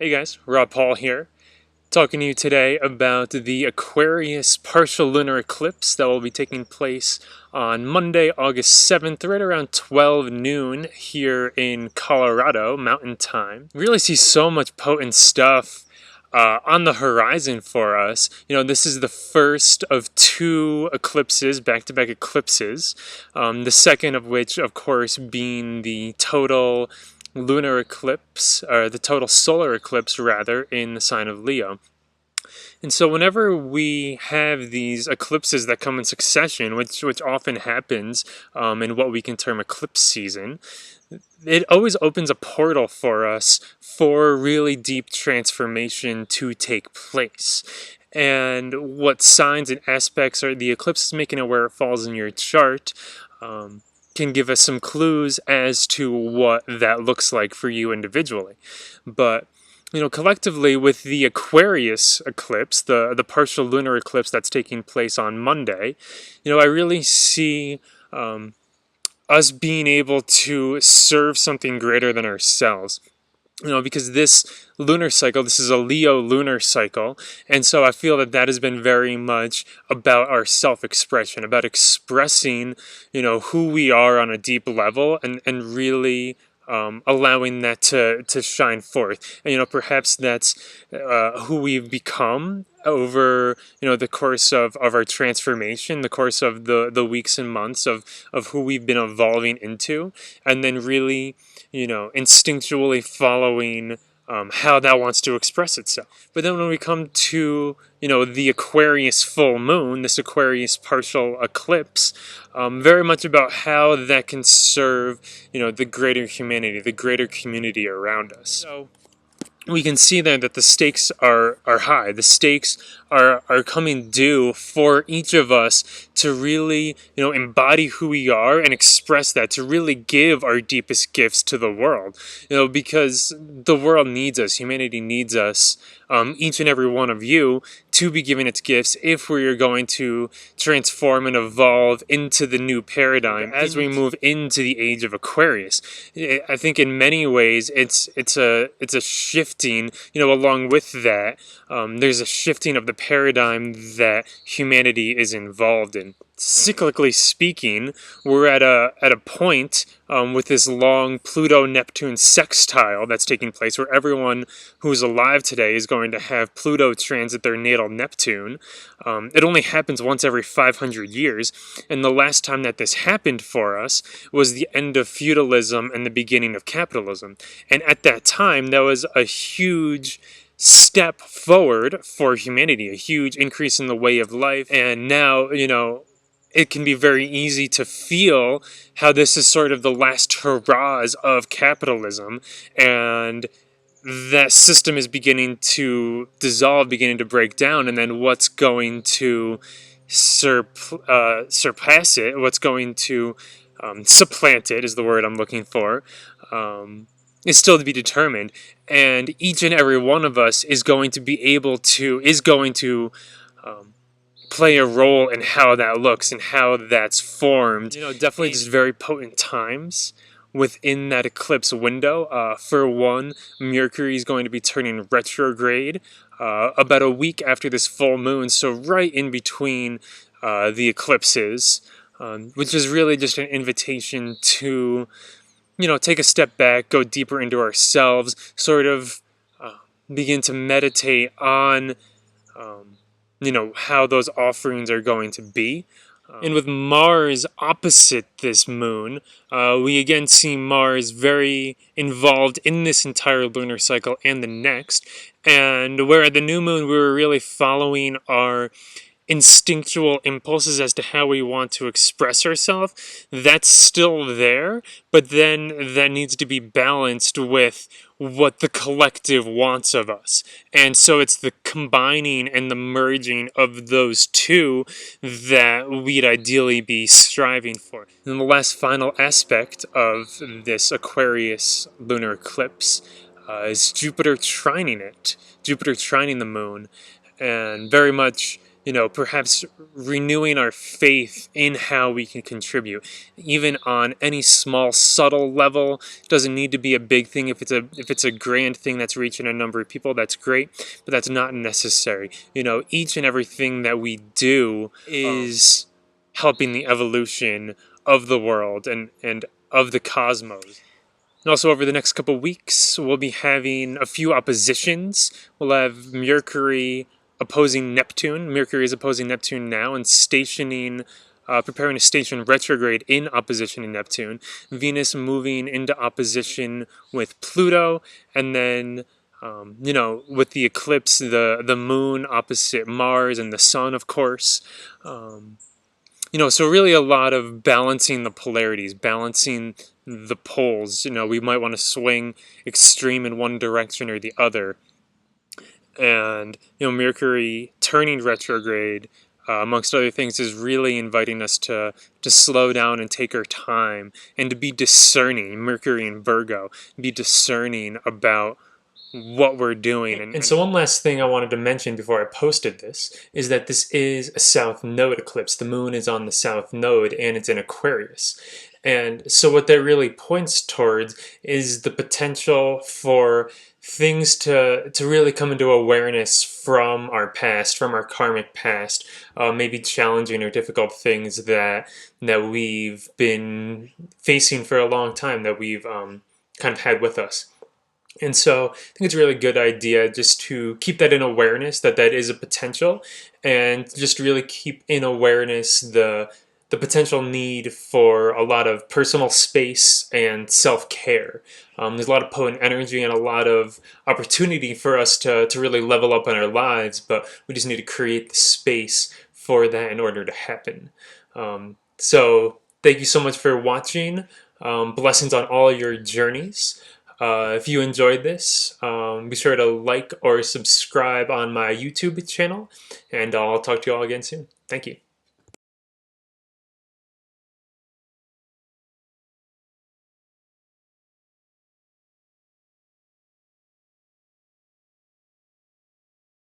Hey guys, Rob Paul here, talking to you today about the Aquarius partial lunar eclipse that will be taking place on Monday, August 7th, right around 12 noon here in Colorado, Mountain Time. We really see so much potent stuff on the horizon for us. You know, this is the first of two eclipses, back-to-back eclipses. The second of which, of course, being the total lunar eclipse, or the total solar eclipse rather, in the sign of Leo. And so whenever we have these eclipses that come in succession, which often happens in what we can term eclipse season, it always opens a portal for us for really deep transformation to take place. And what signs and aspects are the eclipse is making it where it falls in your chart can give us some clues as to what that looks like for you individually. But you know, collectively with the Aquarius eclipse, the partial lunar eclipse that's taking place on Monday, you know, I really see us being able to serve something greater than ourselves. You know, because this lunar cycle, this is a Leo lunar cycle, and so I feel that that has been very much about our self-expression, about expressing, you know, who we are on a deep level, and really allowing that to shine forth. And, you know, perhaps that's who we've become over, you know, the course of our transformation, the course of the weeks and months of who we've been evolving into, and then really, you know, instinctually following how that wants to express itself. But then when we come to, you know, the Aquarius full moon, this Aquarius partial eclipse, very much about how that can serve, you know, the greater humanity, the greater community around us. So we can see there that the stakes are high. The stakes are coming due for each of us to really, you know, embody who we are and express that, to really give our deepest gifts to the world. You know, because the world needs us, humanity needs us, each and every one of you, to be giving its gifts if we are going to transform and evolve into the new paradigm as we move into the age of Aquarius. I think in many ways it's a shifting, you know, along with that, there's a shifting of the paradigm that humanity is involved in. Cyclically speaking, we're at a point with this long Pluto-Neptune sextile that's taking place, where everyone who's alive today is going to have Pluto transit their natal Neptune. It only happens once every 500 years, and the last time that this happened for us was the end of feudalism and the beginning of capitalism. And at that time, that was a huge step forward for humanity, a huge increase in the way of life. And now, you know, it can be very easy to feel how this is sort of the last hurrahs of capitalism, and that system is beginning to dissolve, beginning to break down, and then what's going to surpass it, what's going to supplant it is the word I'm looking for, is still to be determined. And each and every one of us is going to be able to, play a role in how that looks and how that's formed. You know, definitely just very potent times within that eclipse window. For one, Mercury is going to be turning retrograde about a week after this full moon, so right in between the eclipses, which is really just an invitation to, you know, take a step back, go deeper into ourselves, sort of begin to meditate on you know, how those offerings are going to be. And with Mars opposite this moon, we again see Mars very involved in this entire lunar cycle and the next. And where at the new moon we were really following our instinctual impulses as to how we want to express ourselves, that's still there, but then that needs to be balanced with what the collective wants of us. And so it's the combining and the merging of those two that we'd ideally be striving for. And the last final aspect of this Aquarius lunar eclipse is Jupiter trining it, Jupiter trining the moon, and very much perhaps renewing our faith in how we can contribute, even on any small, subtle level. It doesn't need to be a big thing. If it's a grand thing that's reaching a number of people, that's great, but that's not necessary. Each and everything that we do is helping the evolution of the world and of the cosmos. And also, over the next couple weeks, we'll be having a few oppositions. We'll have Mercury opposing Neptune. Mercury is opposing Neptune now and preparing to station retrograde in opposition to Neptune. Venus moving into opposition with Pluto, and then with the eclipse, the moon opposite Mars and the sun, of course. So really a lot of balancing the polarities, balancing the poles. We might want to swing extreme in one direction or the other. And, Mercury turning retrograde, amongst other things, is really inviting us to slow down and take our time and to be discerning. Mercury in Virgo, be discerning about what we're doing. And so one last thing I wanted to mention before I posted this is that this is a south node eclipse. The moon is on the south node and it's in Aquarius. And so what that really points towards is the potential for things to really come into awareness from our past, from our karmic past, maybe challenging or difficult things that we've been facing for a long time, that we've kind of had with us. And so I think it's a really good idea just to keep that in awareness, that is a potential, and just really keep in awareness the potential need for a lot of personal space and self-care. There's a lot of potent energy and a lot of opportunity for us to really level up in our lives, but we just need to create the space for that in order to happen. So thank you so much for watching. Blessings on all your journeys. If you enjoyed this, be sure to like or subscribe on my YouTube channel, and I'll talk to you all again soon. Thank you.